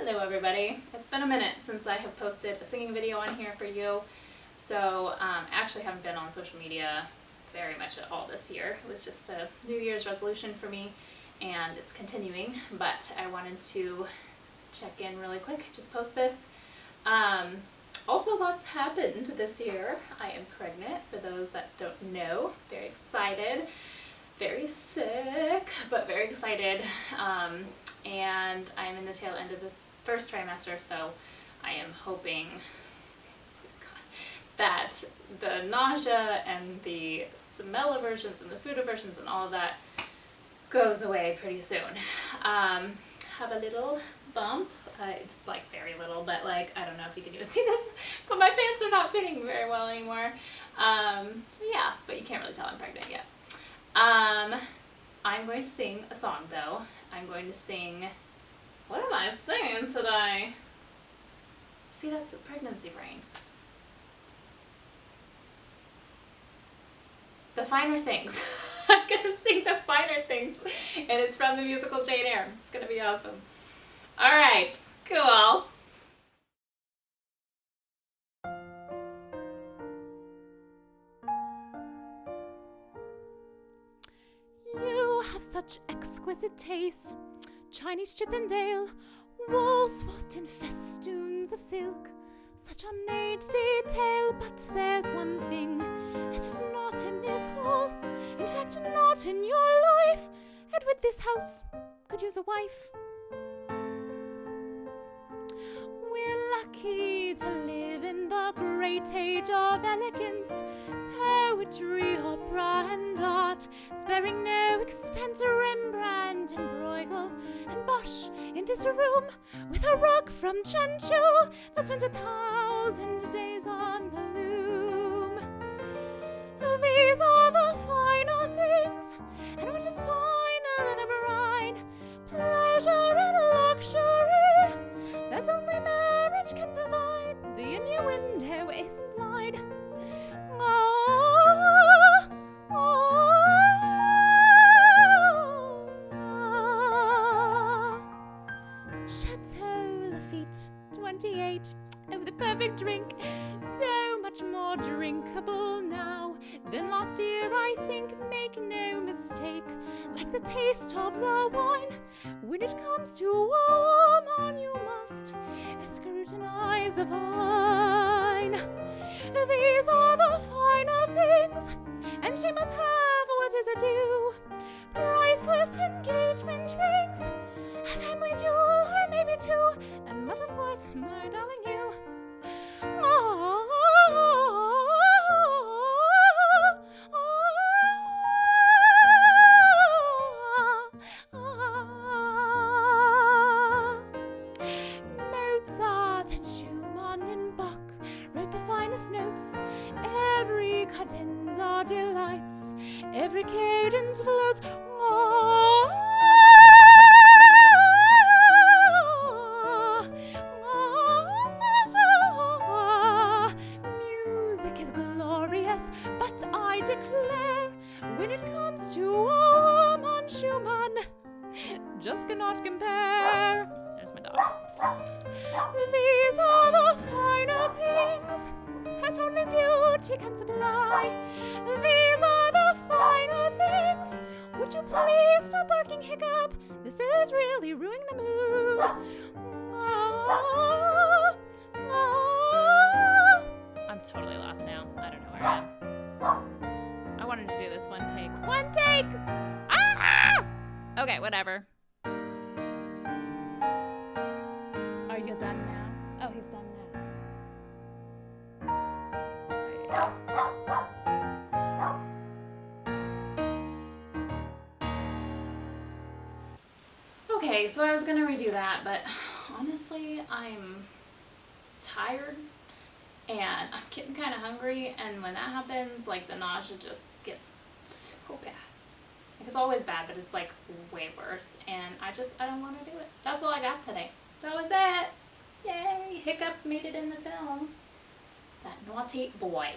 Hello everybody. It's been a minute since I have posted a singing video on here for you. So I actually haven't been on social media very much at all this year. It was just a New Year's resolution for me and it's continuing, but I wanted to check in really quick, just post this. Also, lots happened this year. I am pregnant, for those that don't know. Very excited. Very sick, but very excited. And I'm in the tail end of the first trimester, so I am hoping, please God, that the nausea and the smell aversions and the food aversions and all of that goes away pretty soon. Have a little bump. It's like very little, but like, I don't know if you can even see this, but my pants are not fitting very well anymore. So yeah, but you can't really tell I'm pregnant yet. I'm going to sing a song though. I'm going to sing, what am I singing today? See, that's a pregnancy brain. The Finer Things. I'm going to sing The Finer Things, and it's from the musical Jane Eyre. It's going to be awesome. Alright, cool. You have such exquisite taste, Chinese Chippendale, walls swathed in festoons of silk, such ornate detail. But there's one thing that is not in this hall, in fact not in your life, and with this house could use a wife. We're lucky to live in the great age of elegance, poetry, opera and art, sparing no expense, Rembrandt and Bruegel and Bosch in this room, with a rug from Chenchu that spent 1,000 days on the loom. These are the finer things, and which is finer than a bride, pleasure and luxury that only marriage can provide. The innuendo is implied. Chateau Lafitte, 28. Oh, the perfect drink. So much more drinkable now than last year, I think. Make no mistake, like the taste of the wine, when it comes to a woman, you must scrutinize the vine. These are the finer things, and she must have what is a due. Priceless engagement rings, a family jewel or maybe two, and but of course, my darling, you. Mozart and Schumann and Bach wrote the finest notes. Every cadenza delights, every cadence floats. Music is glorious, but I declare, when it comes to a woman, Schumann just cannot compare. There's my dog. These are the finer things that only beauty can supply. These are the finer things. Would you please stop barking, Hiccup? This is really ruining the mood. I'm totally lost now. I don't know where I am. I wanted to do this one take. One take! Ah! Okay, whatever. Are you done now? Oh, he's done now. Okay, so I was gonna redo that, but honestly, I'm tired and I'm getting kind of hungry, and when that happens, like, the nausea just gets so bad. Like, it's always bad, but it's like way worse, and I don't want to do it. That's all I got today. That was it. Yay! Hiccup made it in the film. That naughty boy.